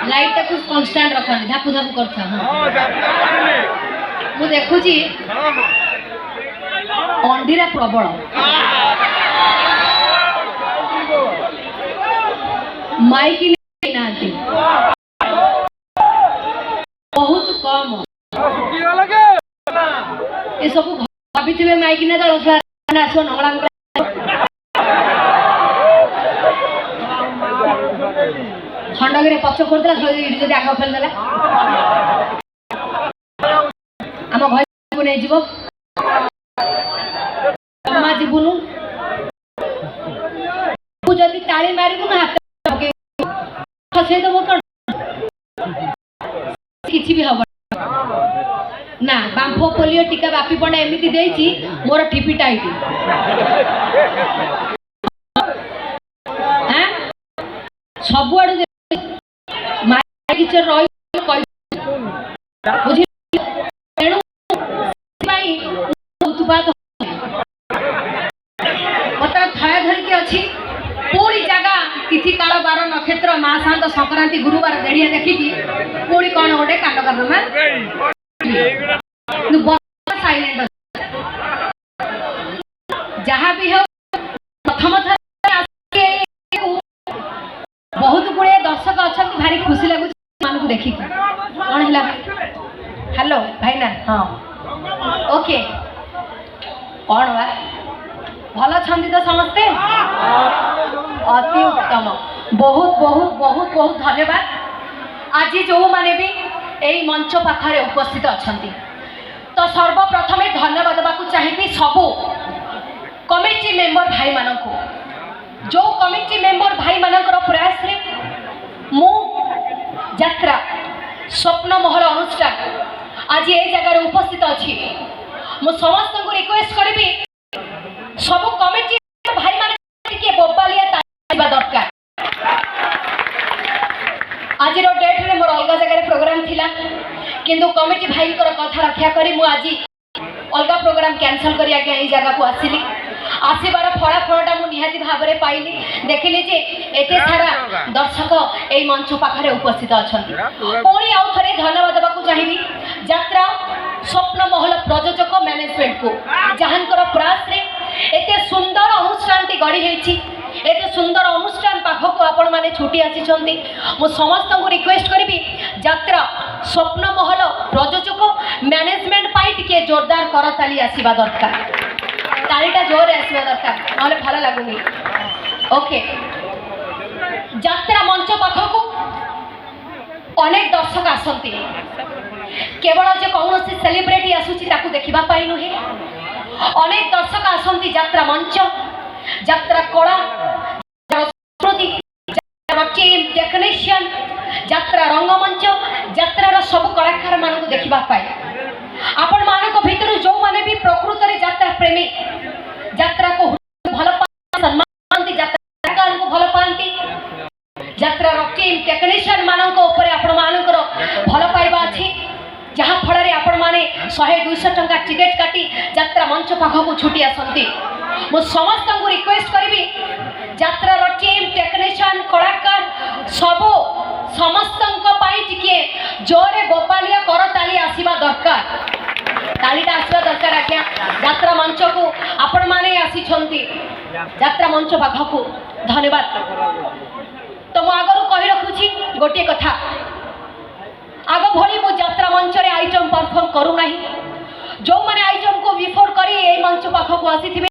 Light को constant रखनी धापु धापु करथा मु देखुची अंडीरा प्रबल माइकी नांती बहुत कम ये सब भाभी थे माइकी ना दल आसो नंगला खंडगिरी पक्ष करदेला जो आग फेलदेला आम घर को नहीं जीव जमा जीवनु जदि ताली मारिबु ना हाथ फसे दबो कौन किछि भी हब ना बांफो पोलियो टीका बापी पड़े एमती देछि मोर टीपी टाइट हां सब आड़ टीचर रही बुझी तेणु उत्पाद बता थया धरिकी अच्छी पूरी जगह तिथि काल बार नक्षत्र माँ शांत संक्रांति गुरुवार देड़िया देखिकी पूरी कौन गोटे कांड करदमा साइलेंट जहाँ भी हो प्रथम थर बहुत गुड़े दर्शक अच्छा भारी खुशी लगुच मान को देखिकी कौन है हेलो भाई ना हाँ ओके कौन बा भल छंदी तो समस्ते अति उत्तम बहुत बहुत बहुत बहुत धन्यवाद आज जो माने भी यही मंच पाखरे उपस्थित अच्छा तो सर्वप्रथम धन्यवाद देवाक चाहिए सबू कमिटी मेंबर भाई मानक जो कमिटी मेंबर भाई मानकर प्रयास रे मु यात्रा स्वप्न महल अनुष्ठान आज ये जगह उपस्थित अच्छी मु समस्त को रिक्वेस्ट करी सब कमिटी भाई माने बोबालिया दरकार आज डेट रे मोर अलग जगह प्रोग्राम थिला किंतु कमिटी भाई कथा रक्षा करी मु आज अलग प्रोग्राम कैंसल करी आगे यही जगह को आसिली आसबार फलाफलटा मुझे निहाती भाव में पाइली देखिली जे एते सारा दर्शक यही मंच पाखे उपस्थित अच्छा पुणी आउ थे धन्यवाद देवाक चाहिए यात्रा स्वप्न महल प्रयोजक मैनेजमेंट को जहांकर प्रयास रे एते सुंदर अनुष्ठान गढ़ी एते सुंदर अनुष्ठान पाखक आपण माने छुटी आसी मु समस्त को रिक्वेस्ट करी यात्रा स्वप्न महल प्रयोजक मैनेजमेंट पाई टिके जोरदार करताली आसीबा दरकार तालीटा जोर आसवा दरकार ना भल लगुनि ओके यात्रा मंच पाखक अनेक दर्शक आसती केवल जे कौन सेलिब्रिटी आसूची ताकू देखिबा पाई नुहे अनेक दर्शक आसती यात्रा मंच यात्रा कला संस्कृति टीम टेक्नीशियन यात्रा रंगमंच यात्रार सब कलाकार मान को देखा पाए आपण मानक भितर जो माने भी प्रकृत रे यात्रा प्रेमी यात्रा को भल सम्मान यात्रा को भल पाती यात्रार टीम टेक्नीशियन मानक ऊपर आपण मानकर भल पाइबा अछि जहाँ फल आपण मैंने 100-200 टंका टिकेट काटी यात्रा मंच पाखक छुटी आसती मु समस्त को रिक्वेस्ट करी यात्रार टीम टेक्नीशियन कलाकार सबू समस्त टिके जोरे बोबालिया करताली आसवा दरकार तालीटा आसवा दरकार आज्ञा यात्रा मंच को आपण मैंने आसी यात्रा मंच पाखक धन्यवाद तो मु आगु कही रखुची गोटे कथा आग भली मु यात्रा मंच रे आइटम परफॉर्म करू नहीं जो माने आइटम को बिफोर करी ए मंच पाखक आसी थिबे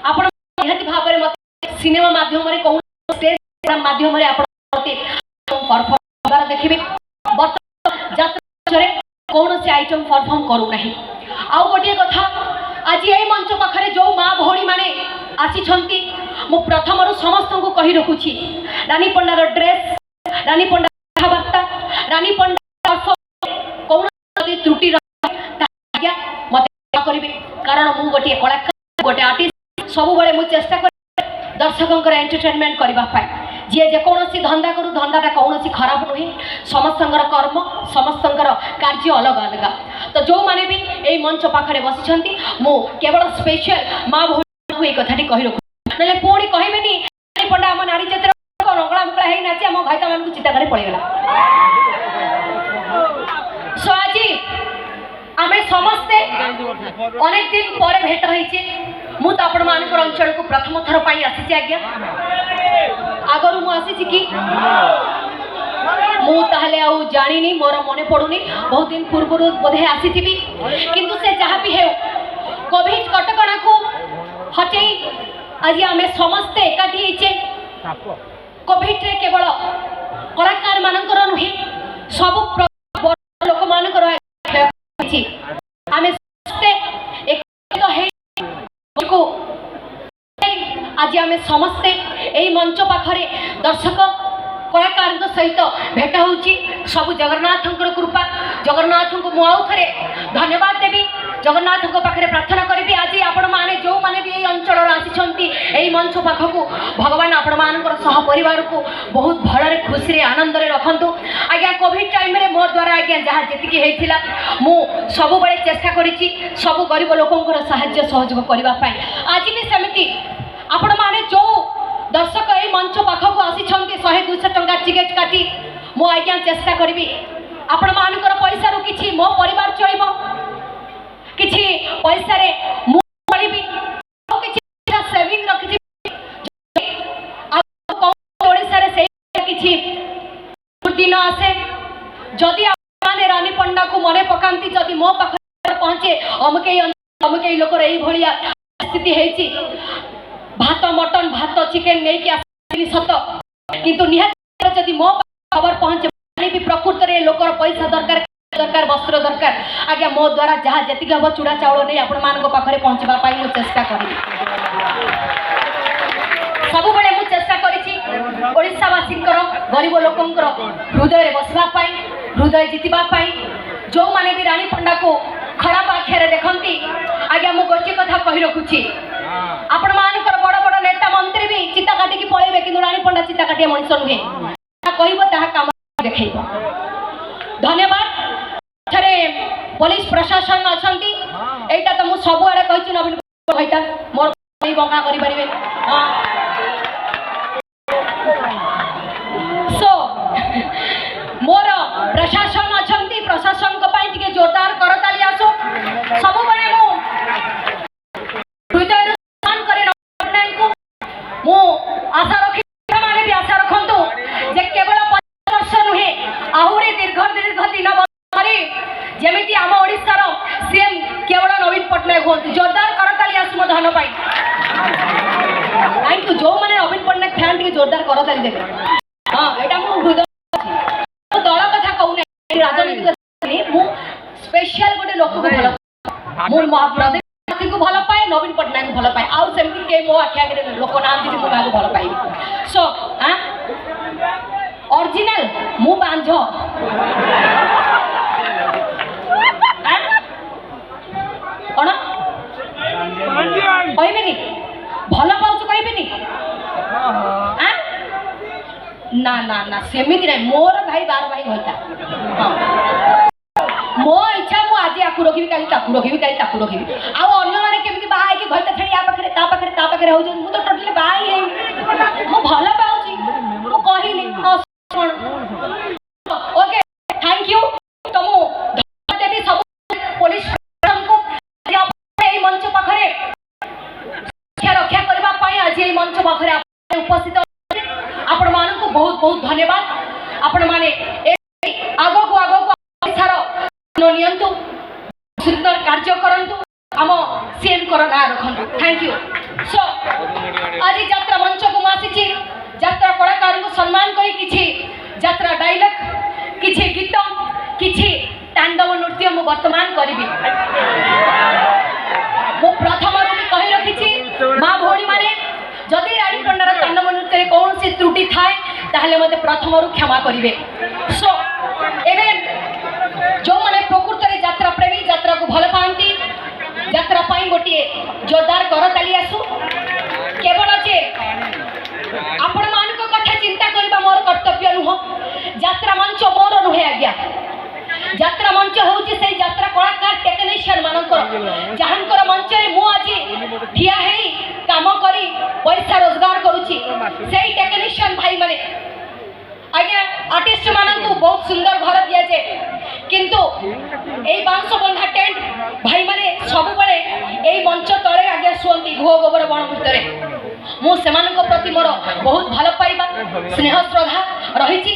आपण निहति भाव में मत सिनेमा माध्यम रे कोन स्टेज प्रोग्राम माध्यम रे आपण परफॉर्म कर देखिबे यात्रा रे कोन से आइटम परफॉर्म करू नहीं आउ गोटे कथा आज ए मंच पाखरे जो मां भौणी माने आसी छंती मु प्रथम रु समस्त को कहि रखुची रानी पंडार ड्रेस रानी पंडा कथावार्ता रानी पंडा कौन त्रुटि मत करेंगे कारण मु गोटे कलाकार गोटे आर्टिस्ट सब बड़े मुझे चेष्टा कर दर्शकों एंटरटेनमेंट करने जी जेकोसी धंदा करू धंदाटा कौन खराब नुहे समस्त कर्म समस्त कार्य अलग अलग तो जो मैंने भी यही मंच पाखे बसी मु केवल स्पेशल माँ भौणी कथाटी कही रखु ना पुणी कहबेनि पंडा आम नारी जातिर रंगला मुकला नाची आम भाईता मान चिंता कर पड़ेगा सो आज आम समस्ते अनेक दिन पर भेट होइछे मु तो आपण मानकर अंचल को प्रथम थर पाई आसी आज्ञा आगरू मु आसी कि मु ताहले आउ जानिनी मोर मने पड़ुनी बहुत दिन पूर्व बोधे आसी थी किंतु से जहाँ भी है कोविड कटकणा को हटई आज आम समस्ते एकाठी होइछे कोविड रे केवल कलाकार मानकर नुहे सब लोक मानकर आम समस्ते आज आम समस्ते यही मंच पाखरे दर्शक कलाकार सहित भेट होची सब जगन्नाथ कृपा जगन्नाथ को मु आउ थे धन्यवाद देवी जगन्नाथ पाखे प्रार्थना करी आज आपण मैंने जो मैंने भी अंचल आसी मंच पाखक भगवान आपण मान सह परिवार को बहुत भल खुशी आनंद रखु आज्ञा कोविड टाइम रे मोर द्वारा आज्ञा जहाँ जी होता मु सब बड़े चेष्टा करी सब गरीब लोकंर साहाय्य सहयोग करने आज भी सेमती आपण मैंने जो दर्शक यही मंच पाखक आसी 100-200 टंका टिकेट काटी मु आज्ञा चेष्टा करी आपण मानकर पैसा रु किछि मो परिवार चलिबो किछि पैसा रे मु चलिबी आ किछि सेविंग रखि ओडिसा रे से किछि दिन आसे जदि माने रानी पंडा को मने पकांती जदि मो पाखरे पहुंचे अमके लोकर एई भलिया स्थिति हेछि भात मटन भात चिकेन नहीं कि आसली सत किंतु निहात जदि मो खबर पहुंचे भी प्रकृत रे लोकर पैसा दरकार दरकार वस्त्र दरकार आज्ञा मो द्वारा जहाँ जी हम चूड़ा चाउल नहीं आपण मान पाखे पहुँचवा मु चेष्टा करी सब बेले मु चेष्टा करीवासी गरीब लोकंर हृदय बसवाई हृदय जितवाई जो माने भी रानी पंडा को खराब आखिरे देखती आज्ञा मु गोटे कथा कही रखुची आपण मानकर बड़ बड़ नेता मंत्री भी चिता काटिकी पळेबे किंतु रानी पंडा चिता काटिया मनुष्य नुहे कहब ताहा काम देखैब धन्यवाद थरे पुलिस प्रशासन अछंती एटा तो मु सब आड़े कहिछु नवीन भाईटा मोर बंका करि परिबे सो मोर प्रशासन अछंती प्रशासन को पाई टिके जोरदार करताली आसो सब बड़े मु हृदय सम्मान करे नई को मु आशा रखी माने भी आशा रखंतु जे केवल 5 वर्ष नुहे आहुरी दीर्घ दिन धरी जेमिति आम ओडिसा रो सीएम केवल नवीन पटनायक होंतु जोरदार करताली आसु मो धन पाई थैंक यू जो माने नवीन पटनायक फैन टिके जोरदार करताली देबे हां एटा मु हृदय दल कथा कहू नै राजनीतिक मु स्पेशल गोटे लोक को भल मु प्रदेश को भल पाए नवीन पटनायक भल पाए आउ सेमती के मो आखि आगे लोक नाम जी को गाको भल पाई सो हां ओरिजिनल मु बांझ कोन कहबेनी भल पाउछ कहबेनी हां ना ना ना सेमिति नहीं मोर भाई 12 भाई होता मो इच्छा मु आज आकु रखिबी काली ताकु रखिबी काली ताकु रखिबी आ अन्य माने केमिति बाहाई के घरता छड़ी आ पाखरे ता पाखरे हो मु तो टोटली बाहाई है मु भल पाउची मु कहिली ओके थैंक यू तो मु देवी सब पुलिस को एई मंच पाखरे रक्षा करबा पई आज एई मंच पाखरे उपस्थित आपण मान को बहुत बहुत धन्यवाद आपण माने आगो को नियंतु सुंदर कार्य करंतु आम सीएम कर ना रखंतु थैंक यू सो आज यात्रा मंच को आसी यात्रा कलाकार को सम्मान करी किछि यात्रा डायलॉग किछि गीत किछि तांडव नृत्य मु वर्तमान करिबी मु प्रथम रो भी कहि रखिछि मां भौणी माने जदि रानी पंडार तांडव नृत्य रे कौन सी त्रुटि थाए ताहले मते प्रथम रो क्षमा करिवे सो एबे जो माने प्रकृत रे यात्रा प्रेमी यात्रा को भल पांती यात्रा पाई गोटे जोरदार करताली आसु केवल जे आपण मान को कथा चिंता करबा मोर कर्तव्य नुह यात्रा मंच मोर नुहे आज्ञा यात्रा मंच होउची से यात्रा कलाकार टेक्नीशियन मानकर जहानकर मंच रे मु आज ठिया हेई काम करी पैसा रोजगार करूची सेही टेक्नीशियन भाई माने आज्ञा आर्टिस्ट मानक बहुत सुंदर घर दि जाए किंतु यही बाउंश बंधा टेंट भाई माने सब बड़े यही मंच तले आज्ञा शुअंती घो गोबर बण भितर मु प्रति मोर बहुत भल पाइबा स्नेह श्रद्धा रही।